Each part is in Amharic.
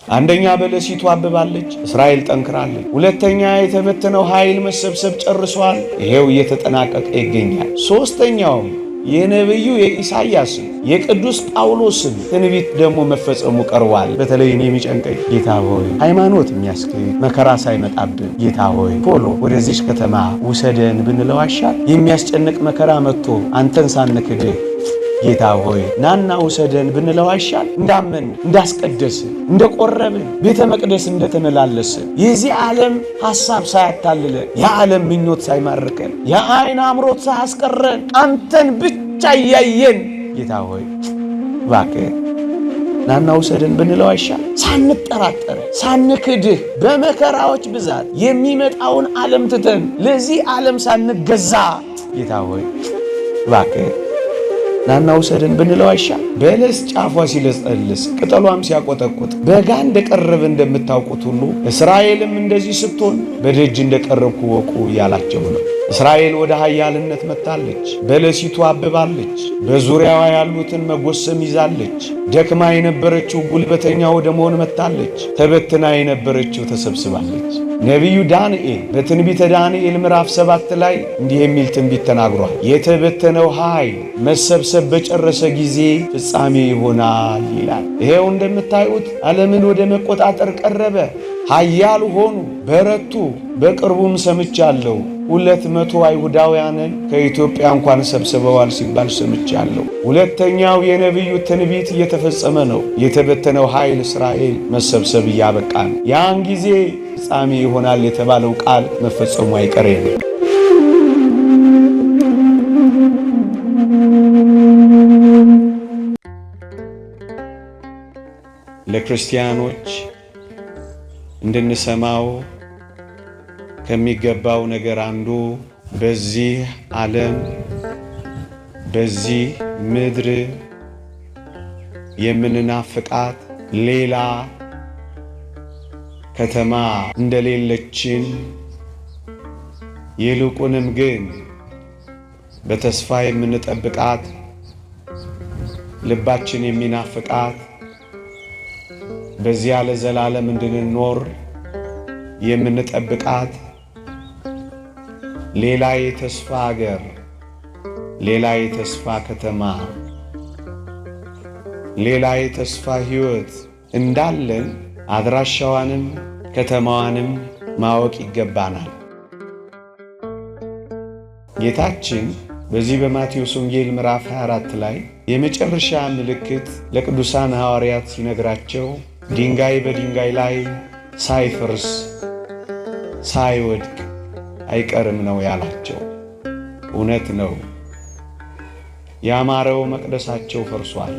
አንደኛ በለሲቱ አብባለች፣ እስራኤል ጠንክራለች። ሁለተኛ የተበተነው ኃይል መሰብሰብ ጨርሷል፣ ይሄው እየተጠናቀቀ ይገኛል። ሶስተኛውም የነቢዩ የኢሳይያስን የቅዱስ ጳውሎስን ትንቢት ደግሞ መፈጸሙ ቀርቧል። በተለይ እኔ የሚጨንቀኝ ጌታ ሆይ ሃይማኖት የሚያስክድ መከራ ሳይመጣብን ጌታ ሆይ ቶሎ ወደዚች ከተማ ውሰደን ብንለው አይሻል? የሚያስጨንቅ መከራ መጥቶ አንተን ሳንክድህ ጌታ ሆይ ናና ውሰደን ብንለው አይሻል? እንዳመን እንዳስቀደስን እንደቆረብን ቤተ መቅደስ እንደተመላለስን የዚህ ዓለም ሐሳብ ሳያታልለን የዓለም ምኞት ሳይማርከን የዓይን አምሮት ሳያስቀረን አንተን ብቻ እያየን ጌታ ሆይ እባክህ ናና ውሰደን ብንለው አይሻል? ሳንጠራጠር ሳንክድህ በመከራዎች ብዛት የሚመጣውን ዓለም ትተን ለዚህ ዓለም ሳንገዛ ጌታ ሆይ እባክህ ናና ውሰደን ብንለው አይሻል? በለስ ጫፏ ሲለሰልስ ቅጠሏም ሲያቆጠቁጥ በጋ እንደቀረበ እንደምታውቁት ሁሉ እስራኤልም እንደዚህ ስትሆን በደጅ እንደቀረብኩ ወቁ እያላቸው ነው። እስራኤል ወደ ኃያልነት መጥታለች። በለሲቱ አብባለች። በዙሪያዋ ያሉትን መጎሰም ይዛለች። ደክማ የነበረችው ጉልበተኛ ወደ መሆን መጥታለች። ተበትና የነበረችው ተሰብስባለች። ነቢዩ ዳንኤል በትንቢተ ዳንኤል ምዕራፍ 7 ላይ እንዲህ የሚል ትንቢት ተናግሯል። የተበተነው ኃይል መሰብሰብ በጨረሰ ጊዜ ፍጻሜ ይሆናል ይላል። ይሄው እንደምታዩት ዓለምን ወደ መቆጣጠር ቀረበ። ኃያል ሆኑ፣ በረቱ። በቅርቡም ሰምቻለሁ 200 አይሁዳውያንን ከኢትዮጵያ እንኳን ሰብስበዋል ሲባል ሰምቻለሁ። ሁለተኛው የነቢዩ ትንቢት እየተፈጸመ ነው። የተበተነው ኃይል እስራኤል መሰብሰብ እያበቃ ነው። ያን ጊዜ ፍጻሜ ይሆናል የተባለው ቃል መፈጸሙ አይቀሬ ነው። ለክርስቲያኖች እንድንሰማው ከሚገባው ነገር አንዱ በዚህ ዓለም በዚህ ምድር የምንናፍቃት ሌላ ከተማ እንደሌለችን ይልቁንም ግን በተስፋ የምንጠብቃት ልባችን የሚናፍቃት በዚያ ለዘላለም እንድንኖር የምንጠብቃት ሌላ የተስፋ ሀገር፣ ሌላ የተስፋ ከተማ፣ ሌላ የተስፋ ሕይወት እንዳለን አድራሻዋንም ከተማዋንም ማወቅ ይገባናል። ጌታችን በዚህ በማቴዎስ ወንጌል ምዕራፍ 24 ላይ የመጨረሻ ምልክት ለቅዱሳን ሐዋርያት ሲነግራቸው ድንጋይ በድንጋይ ላይ ሳይፈርስ ሳይወድቅ አይቀርም ነው ያላቸው። እውነት ነው። ያማረው መቅደሳቸው ፈርሷል።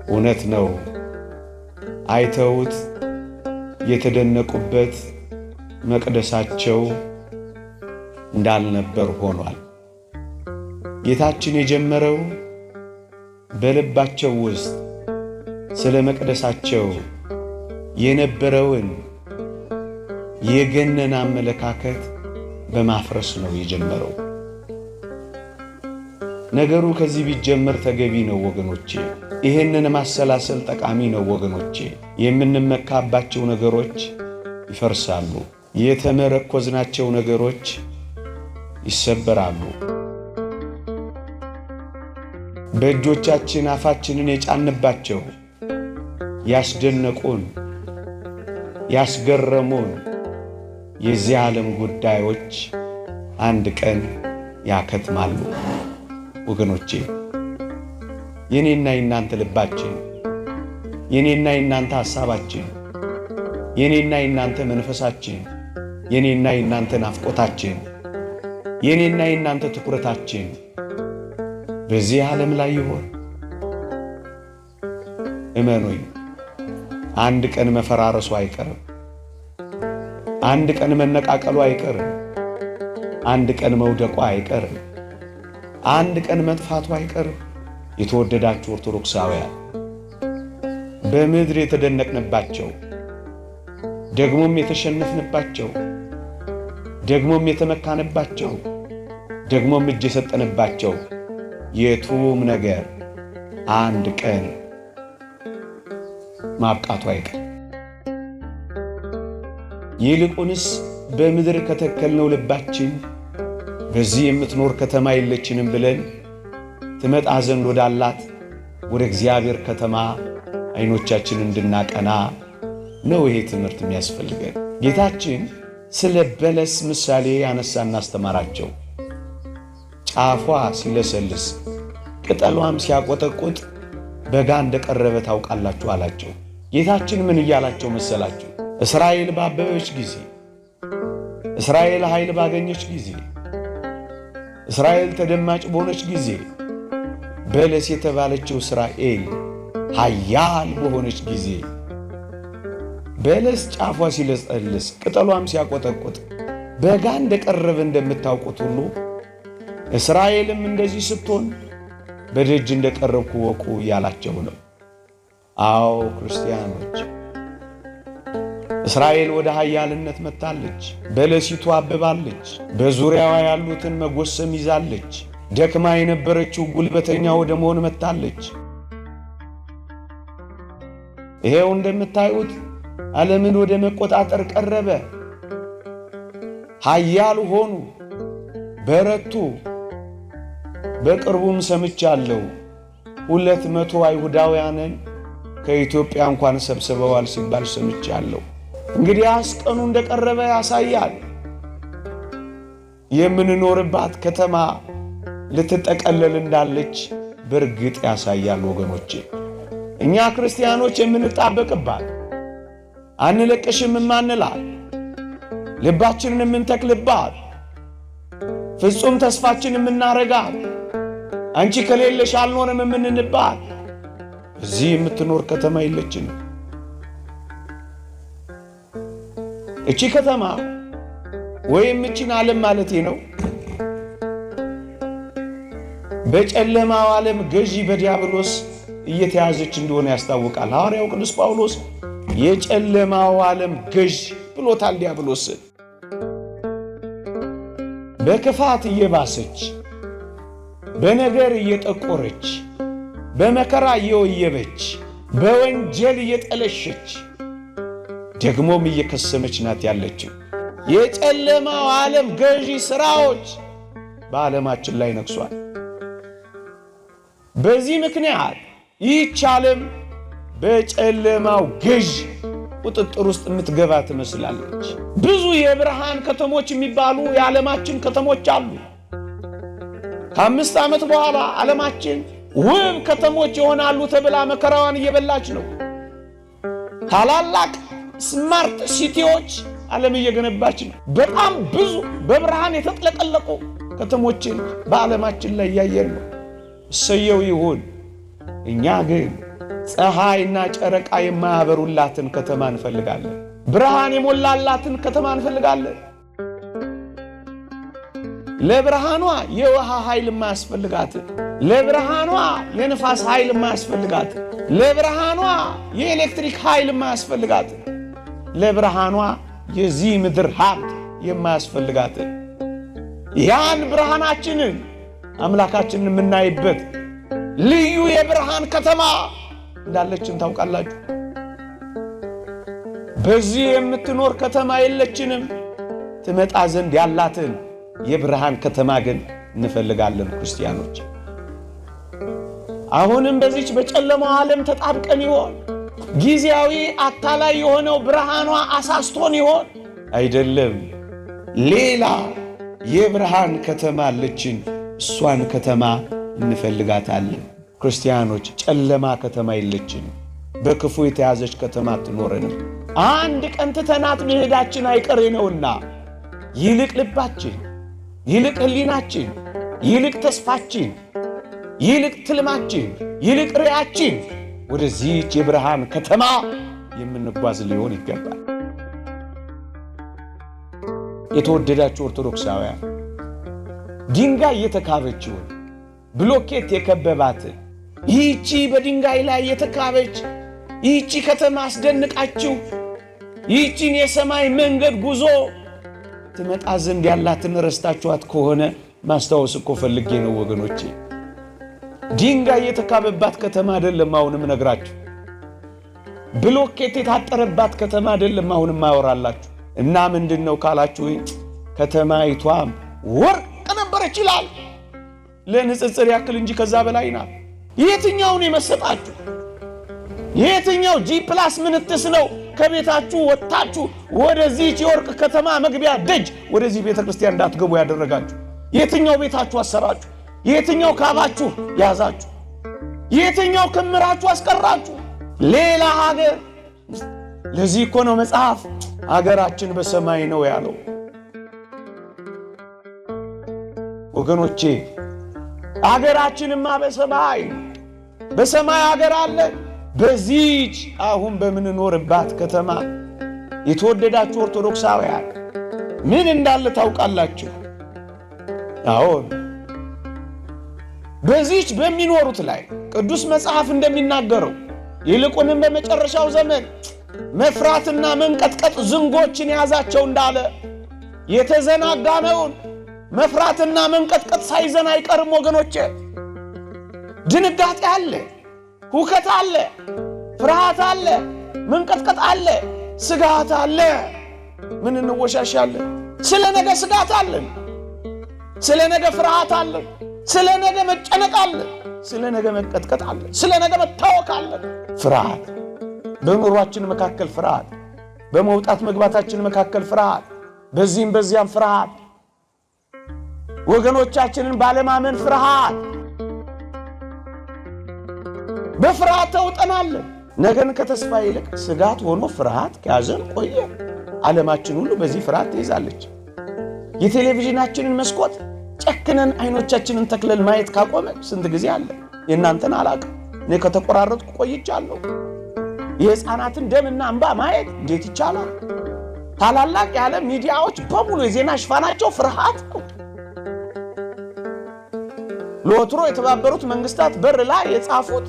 እውነት ነው። አይተውት የተደነቁበት መቅደሳቸው እንዳልነበር ሆኗል። ጌታችን የጀመረው በልባቸው ውስጥ ስለ መቅደሳቸው የነበረውን የገነን አመለካከት በማፍረስ ነው የጀመረው። ነገሩ ከዚህ ቢጀመር ተገቢ ነው ወገኖቼ። ይሄንን ማሰላሰል ጠቃሚ ነው ወገኖቼ። የምንመካባቸው ነገሮች ይፈርሳሉ። የተመረኮዝናቸው ነገሮች ይሰበራሉ። በእጆቻችን አፋችንን የጫንባቸው ያስደነቁን ያስገረሙን የዚህ ዓለም ጉዳዮች አንድ ቀን ያከትማሉ ወገኖቼ። የኔና የናንተ ልባችን፣ የኔና የናንተ ሐሳባችን፣ የኔና የናንተ መንፈሳችን፣ የኔና የናንተ ናፍቆታችን፣ የኔና የናንተ ትኩረታችን በዚህ ዓለም ላይ ይሆን? እመኑኝ፣ አንድ ቀን መፈራረሱ አይቀርም። አንድ ቀን መነቃቀሉ አይቀርም። አንድ ቀን መውደቁ አይቀርም። አንድ ቀን መጥፋቱ አይቀርም። የተወደዳችሁ ኦርቶዶክሳውያን፣ በምድር የተደነቅንባቸው ደግሞም የተሸነፍንባቸው ደግሞም የተመካንባቸው ደግሞም እጅ የሰጠንባቸው የቱም ነገር አንድ ቀን ማብቃቱ አይቀርም። ይልቁንስ በምድር ከተከልነው ልባችን በዚህ የምትኖር ከተማ የለችንም ብለን ትመጣ ዘንድ ወዳላት ወደ እግዚአብሔር ከተማ አይኖቻችን እንድናቀና ነው ይሄ ትምህርት የሚያስፈልገን። ጌታችን ስለ በለስ ምሳሌ ያነሳና አስተማራቸው። ጫፏ ሲለሰልስ ቅጠሏም ሲያቆጠቁጥ በጋ እንደቀረበ ታውቃላችሁ አላቸው። ጌታችን ምን እያላቸው መሰላችሁ? እስራኤል ባበበች ጊዜ፣ እስራኤል ኃይል ባገኘች ጊዜ፣ እስራኤል ተደማጭ በሆነች ጊዜ በለስ የተባለችው እስራኤል ኃያል በሆነች ጊዜ በለስ ጫፏ ሲለሰልስ ቅጠሏም ሲያቆጠቁጥ በጋ እንደቀረበ እንደምታውቁት ሁሉ እስራኤልም እንደዚህ ስትሆን በደጅ እንደቀረብኩ ወቁ እያላቸው ነው። አዎ ክርስቲያኖች፣ እስራኤል ወደ ኃያልነት መጥታለች። በለሲቱ አብባለች። በዙሪያዋ ያሉትን መጎሰም ይዛለች። ደክማ የነበረችው ጉልበተኛ ወደ መሆን መጥታለች። ይሄው እንደምታዩት ዓለምን ወደ መቆጣጠር ቀረበ። ኃያል ሆኑ፣ በረቱ። በቅርቡም ሰምቻለሁ 200 አይሁዳውያንን ከኢትዮጵያ እንኳን ሰብስበዋል ሲባል ሰምቻለሁ። እንግዲህ አስቀኑ እንደቀረበ ያሳያል። የምንኖርባት ከተማ ልትጠቀለል እንዳለች በእርግጥ ያሳያል። ወገኖቼ እኛ ክርስቲያኖች የምንጣበቅባት አንለቅሽም የማንላት ልባችንን የምንተክልባት ፍጹም ተስፋችን የምናረጋት አንቺ ከሌለሽ አልኖርም የምንንባት እዚህ የምትኖር ከተማ የለችም። እቺ ከተማ ወይም እቺን ዓለም ማለቴ ነው በጨለማው ዓለም ገዢ በዲያብሎስ እየተያዘች እንደሆነ ያስታውቃል። ሐዋርያው ቅዱስ ጳውሎስ የጨለማው ዓለም ገዢ ብሎታል ዲያብሎስን። በክፋት እየባሰች፣ በነገር እየጠቆረች፣ በመከራ እየወየበች፣ በወንጀል እየጠለሸች ደግሞም እየከሰመች ናት ያለችው። የጨለማው ዓለም ገዢ ሥራዎች በዓለማችን ላይ ነግሷል። በዚህ ምክንያት ይህች ዓለም በጨለማው ገዢ ቁጥጥር ውስጥ የምትገባ ትመስላለች። ብዙ የብርሃን ከተሞች የሚባሉ የዓለማችን ከተሞች አሉ። ከ5 ዓመት በኋላ ዓለማችን ውብ ከተሞች ይሆናሉ ተብላ መከራዋን እየበላች ነው። ታላላቅ ስማርት ሲቲዎች ዓለም እየገነባች ነው። በጣም ብዙ በብርሃን የተጥለቀለቁ ከተሞችን በዓለማችን ላይ እያየን ነው። እሰየው ይሁን። እኛ ግን ፀሐይና ጨረቃ የማያበሩላትን ከተማ እንፈልጋለን። ብርሃን የሞላላትን ከተማ እንፈልጋለን። ለብርሃኗ የውሃ ኃይል የማያስፈልጋትን፣ ለብርሃኗ የንፋስ ኃይል የማያስፈልጋትን፣ ለብርሃኗ የኤሌክትሪክ ኃይል የማያስፈልጋትን፣ ለብርሃኗ የዚህ ምድር ሀብት የማያስፈልጋትን ያን ብርሃናችንን አምላካችንን የምናይበት ልዩ የብርሃን ከተማ እንዳለችን ታውቃላችሁ። በዚህ የምትኖር ከተማ የለችንም። ትመጣ ዘንድ ያላትን የብርሃን ከተማ ግን እንፈልጋለን ክርስቲያኖች። አሁንም በዚች በጨለማው ዓለም ተጣብቀን ይሆን? ጊዜያዊ አታላይ የሆነው ብርሃኗ አሳስቶን ይሆን? አይደለም። ሌላ የብርሃን ከተማ አለችን። እሷን ከተማ እንፈልጋታለን። ክርስቲያኖች ጨለማ ከተማ የለችን። በክፉ የተያዘች ከተማ አትኖረንም። አንድ ቀን ትተናት መሄዳችን አይቀሬ ነውና ይልቅ ልባችን፣ ይልቅ ሕሊናችን፣ ይልቅ ተስፋችን፣ ይልቅ ትልማችን፣ ይልቅ ርያችን ወደዚህች የብርሃን ከተማ የምንጓዝ ሊሆን ይገባል። የተወደዳችሁ ኦርቶዶክሳውያን ድንጋይ የተካበችውን ብሎኬት የከበባትን ይህቺ በድንጋይ ላይ የተካበች ይህቺ ከተማ አስደንቃችሁ ይህቺን የሰማይ መንገድ ጉዞ ትመጣ ዘንድ ያላትን ረስታችኋት ከሆነ ማስታወስ እኮ ፈልጌ ነው ወገኖቼ። ድንጋይ የተካበባት ከተማ አይደለም አሁንም ነግራችሁ። ብሎኬት የታጠረባት ከተማ አይደለም አሁንም ማወራላችሁ። እና ምንድነው ካላችሁ ከተማይቷም ወርቅ ነበረች ይላል። ለንጽጽር ያክል እንጂ ከዛ በላይ ናት። የትኛውን የመሰጣችሁ? የትኛው G+ ምንትስ ነው? ከቤታችሁ ወጣችሁ ወደዚህ የወርቅ ከተማ መግቢያ ደጅ ወደዚህ ቤተክርስቲያን እንዳትገቡ ያደረጋችሁ? የትኛው ቤታችሁ አሰራችሁ? የትኛው ካባችሁ ያዛችሁ? የትኛው ክምራችሁ አስቀራችሁ? ሌላ ሀገር። ለዚህ እኮ ነው መጽሐፍ ሀገራችን በሰማይ ነው ያለው። ወገኖቼ ሀገራችንማ በሰማይ ሀገር አለ። በዚህች አሁን በምንኖርባት ከተማ የተወደዳችሁ ኦርቶዶክሳውያን ምን እንዳለ ታውቃላችሁ? አዎን፣ በዚህች በሚኖሩት ላይ ቅዱስ መጽሐፍ እንደሚናገረው ይልቁንም በመጨረሻው ዘመን መፍራትና መንቀጥቀጥ ዝንጎችን ያዛቸው እንዳለ የተዘናጋነውን መፍራትና መንቀጥቀጥ ሳይዘን አይቀርም ወገኖቼ። ድንጋጤ አለ፣ ሁከት አለ፣ ፍርሃት አለ፣ መንቀጥቀጥ አለ፣ ስጋት አለ። ምን እንወሻሻለን? ስለ ነገ ስጋት አለን፣ ስለ ነገ ፍርሃት አለን፣ ስለ ነገ መጨነቅ አለን፣ ስለ ነገ መንቀጥቀጥ አለን፣ ስለ ነገ መታወክ አለን። ፍርሃት በኑሯችን መካከል ፍርሃት፣ በመውጣት መግባታችን መካከል ፍርሃት፣ በዚህም በዚያም ፍርሃት፣ ወገኖቻችንን ባለማመን ፍርሃት፣ በፍርሃት ተውጠናለን። ነገን ከተስፋ ይልቅ ስጋት ሆኖ ፍርሃት ከያዘን ቆየ። ዓለማችን ሁሉ በዚህ ፍርሃት ትይዛለች። የቴሌቪዥናችንን መስኮት ጨክነን አይኖቻችንን ተክለን ማየት ካቆመ ስንት ጊዜ አለ። የእናንተን አላቅም። እኔ ከተቆራረጥኩ ቆይቻለሁ። የሕፃናትን ደምና እንባ ማየት እንዴት ይቻላል? ታላላቅ የዓለም ሚዲያዎች በሙሉ የዜና ሽፋናቸው ፍርሃት ነው። ለወትሮ የተባበሩት መንግስታት በር ላይ የጻፉት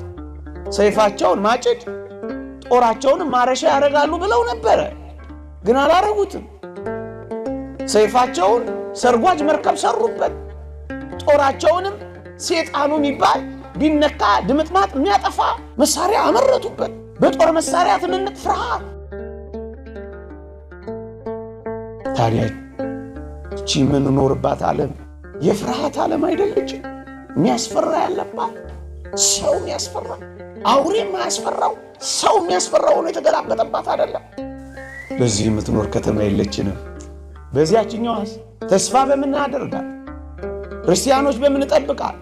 ሰይፋቸውን ማጭድ ጦራቸውንም ማረሻ ያደርጋሉ ብለው ነበረ፣ ግን አላረጉትም። ሰይፋቸውን ሰርጓጅ መርከብ ሰሩበት፣ ጦራቸውንም ሴጣኑ የሚባል ቢነካ ድምጥማጥ የሚያጠፋ መሳሪያ አመረቱበት። በጦር መሳሪያ ትንንቅ ፍርሃት። ታዲያ እቺ የምንኖርባት ዓለም የፍርሃት ዓለም አይደለችም? የሚያስፈራ ያለባት፣ ሰው የሚያስፈራ፣ አውሬ የማያስፈራው ሰው የሚያስፈራው ነው የተገላበጠባት አይደለም። በዚህ የምትኖር ከተማ የለችንም። በዚያችኛዋስ ተስፋ በምናደርጋት ክርስቲያኖች በምንጠብቃት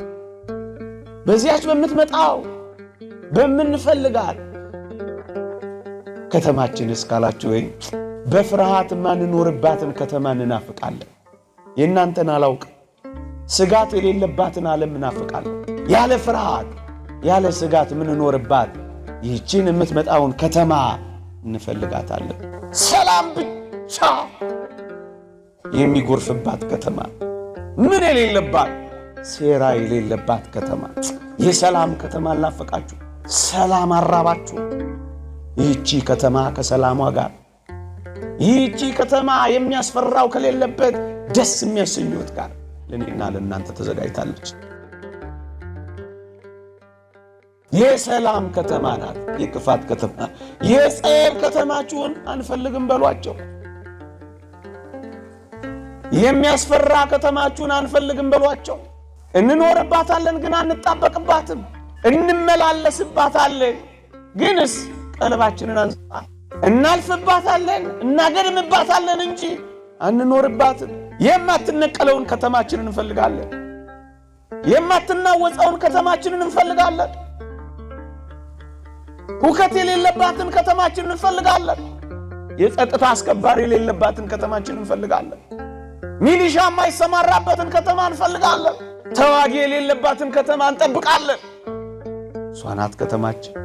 በዚያች በምትመጣው በምንፈልጋት ከተማችን እስካላችሁ ወይ በፍርሃት ማንኖርባትን ከተማ እንናፍቃለን። የእናንተን አላውቅ ስጋት የሌለባትን ዓለም እናፍቃለን። ያለ ፍርሃት ያለ ስጋት ምንኖርባት ይህችን የምትመጣውን ከተማ እንፈልጋታለን። ሰላም ብቻ የሚጎርፍባት ከተማ፣ ምን የሌለባት፣ ሴራ የሌለባት ከተማ። የሰላም ከተማ አላፈቃችሁ፣ ሰላም አራባችሁ። ይህቺ ከተማ ከሰላሟ ጋር፣ ይህቺ ከተማ የሚያስፈራው ከሌለበት ደስ የሚያሰኙት ጋር ለእኔና ለእናንተ ተዘጋጅታለች። የሰላም ከተማ ናት። የክፋት ከተማ፣ የጸብ ከተማችሁን አንፈልግም በሏቸው። የሚያስፈራ ከተማችሁን አንፈልግም በሏቸው። እንኖርባታለን ግን አንጣበቅባትም። እንመላለስባታለን ግንስ ቀልባችንን አንስታ እናልፍባታለን፣ እናገድምባታለን እንጂ አንኖርባትም። የማትነቀለውን ከተማችንን እንፈልጋለን። የማትናወፀውን ከተማችንን እንፈልጋለን። ሁከት የሌለባትን ከተማችንን እንፈልጋለን። የጸጥታ አስከባሪ የሌለባትን ከተማችንን እንፈልጋለን። ሚሊሻ የማይሰማራበትን ከተማ እንፈልጋለን። ተዋጊ የሌለባትን ከተማ እንጠብቃለን። እሷ ናት ከተማችን።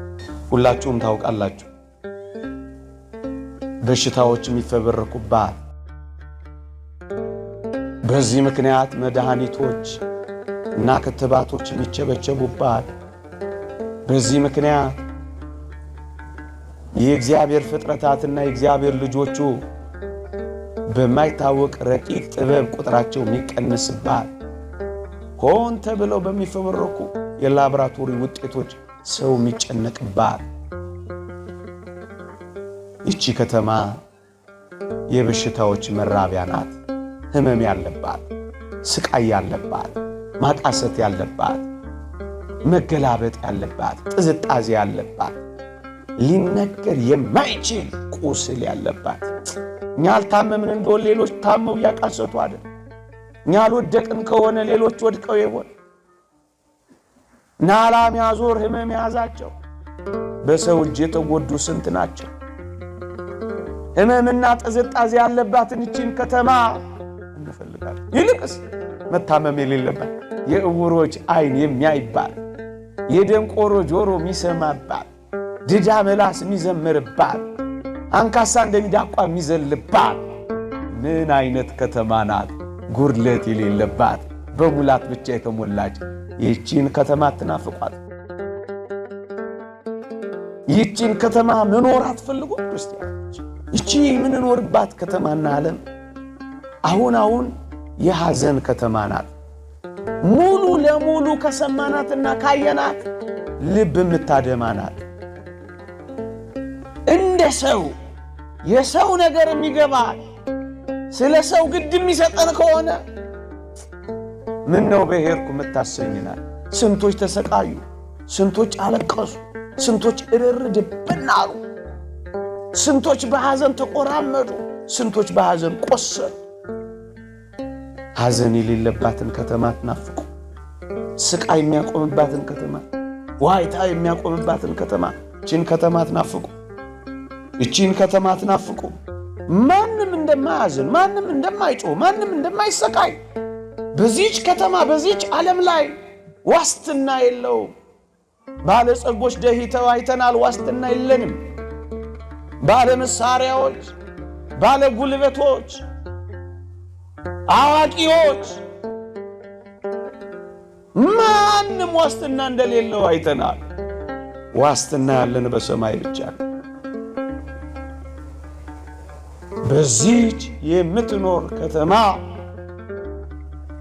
ሁላችሁም ታውቃላችሁ። በሽታዎች የሚፈበረኩባት፣ በዚህ ምክንያት መድኃኒቶች እና ክትባቶች የሚቸበቸቡባት፣ በዚህ ምክንያት የእግዚአብሔር ፍጥረታትና የእግዚአብሔር ልጆቹ በማይታወቅ ረቂቅ ጥበብ ቁጥራቸው የሚቀንስባት፣ ሆን ተብለው በሚፈበረኩ የላቦራቶሪ ውጤቶች ሰው የሚጨነቅባት ይቺ ከተማ የበሽታዎች መራቢያ ናት። ሕመም ያለባት፣ ስቃይ ያለባት፣ ማቃሰት ያለባት፣ መገላበጥ ያለባት፣ ጥዝጣዜ ያለባት፣ ሊነገር የማይችል ቁስል ያለባት። እኛ አልታመምን እንደሆን ሌሎች ታመው እያቃሰቱ አይደል? እኛ አልወደቅን ከሆነ ሌሎች ወድቀው ይሆን? ናላም ያዞር ሕመም ያዛቸው በሰው እጅ የተጎዱ ስንት ናቸው? ሕመምና ጥዝጣዜ ያለባትን ይህችን ከተማ እንፈልጋለን። ይልቅስ መታመም የሌለባት የዕውሮች ዓይን የሚያይባት፣ የደንቆሮ ጆሮ የሚሰማባት፣ ድዳ ምላስ የሚዘምርባት፣ አንካሳ እንደ ሚዳቋ የሚዘልባት ምን አይነት ከተማ ናት? ጉድለት የሌለባት በሙላት ብቻ የተሞላች ይህችን ከተማ አትናፍቋት? ይህችን ከተማ መኖር አትፈልጉ ክርስቲያኖች? ይህቺ የምንኖርባት ከተማና ዓለም አሁን የሐዘን ከተማ ናት። ሙሉ ለሙሉ ከሰማናትና ካየናት ልብ የምታደማ ናት። እንደ ሰው የሰው ነገር የሚገባል ስለ ሰው ግድ የሚሰጠን ከሆነ ምን ነው በሄድኩ የምታሰኝናል። ስንቶች ተሰቃዩ፣ ስንቶች አለቀሱ፣ ስንቶች እርር ድብን አሉ፣ ስንቶች በሐዘን ተቆራመዱ፣ ስንቶች በሐዘን ቆሰሉ። ሐዘን የሌለባትን ከተማ አትናፍቁ። ስቃይ የሚያቆምባትን ከተማ፣ ዋይታ የሚያቆምባትን ከተማ እቺን ከተማ አትናፍቁ። እቺን ከተማ አትናፍቁ። ማንም እንደማያዝን፣ ማንም እንደማይጮህ፣ ማንም እንደማይሰቃይ በዚህች ከተማ በዚህች ዓለም ላይ ዋስትና የለውም። ባለጸጎች ደህይተው አይተናል፣ ዋስትና የለንም። ባለ መሳሪያዎች፣ ባለ ጉልበቶች፣ አዋቂዎች ማንም ዋስትና እንደሌለው አይተናል። ዋስትና ያለን በሰማይ ብቻ ነው። በዚህች የምትኖር ከተማ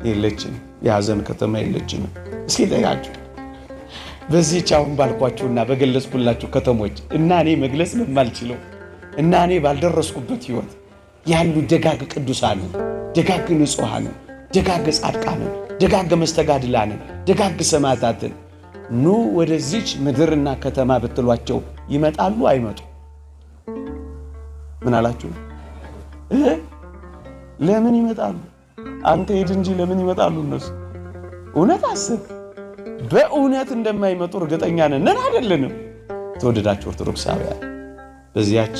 የለችም፣ የሐዘን ከተማ የለችም። እስኪ ጠይቃችሁ በዚህች አሁን ባልኳችሁና በገለጽኩላችሁ ከተሞች እና እኔ መግለጽ በማልችለው እና እኔ ባልደረስኩበት ሕይወት ያሉ ደጋግ ቅዱሳንን፣ ደጋግ ንጹሐንን፣ ደጋግ ጻድቃንን፣ ደጋግ መስተጋድላንን፣ ደጋግ ሰማዕታትን ኑ ወደዚች ምድርና ከተማ ብትሏቸው ይመጣሉ? አይመጡ? ምን አላችሁ? ለምን ይመጣሉ? አንተ ሂድ እንጂ ለምን ይመጣሉ እነሱ? እውነት አስብ። በእውነት እንደማይመጡ እርግጠኛ ነን አይደለንም? ተወደዳችሁ ኦርቶዶክሳውያን፣ በዚያች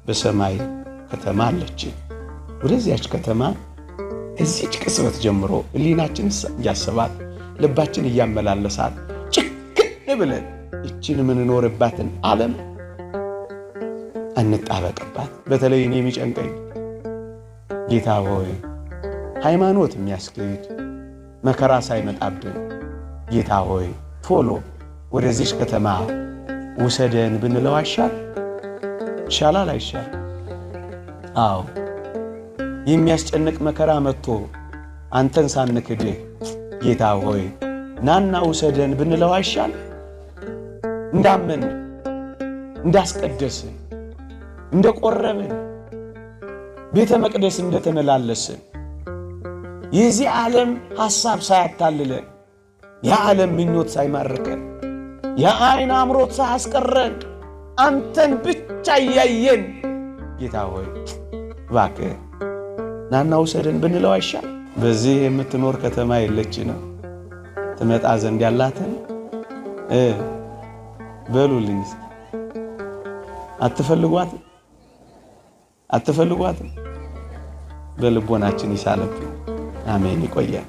በሰማይ ከተማ አለች። ወደዚያች ከተማ እዚች ቅጽበት ጀምሮ ሕሊናችን እያሰባት ልባችን እያመላለሳት ጭክን ብለን እችን የምንኖርባትን ዓለም እንጣበቅባት። በተለይ እኔ የሚጨንቀኝ ጌታ ሆይ ሃይማኖት የሚያስኬድ መከራ ሳይመጣብን ጌታ ሆይ ቶሎ ወደዚች ከተማ ውሰደን ብንለው ይሻላል አይሻል? አዎ፣ የሚያስጨንቅ መከራ መጥቶ አንተን ሳንክድህ ጌታ ሆይ ናና ውሰደን ብንለው አይሻል? እንዳመን፣ እንዳስቀደስን፣ እንደቆረብን፣ ቤተ መቅደስ እንደተመላለስን የዚህ ዓለም ሐሳብ ሳያታልለን፣ የዓለም ምኞት ሳይማርከን፣ የዓይን አምሮት ሳያስቀረን አንተን ብቻ እያየን ጌታ ሆይ እባክህ ናና ውሰደን ብንለው አይሻል? በዚህ የምትኖር ከተማ የለችንም? ትመጣ ዘንድ ያላትን በሉልኝ። አትፈልጓትም? በልቦናችን ይሳለብን። አሜን። ይቆያል።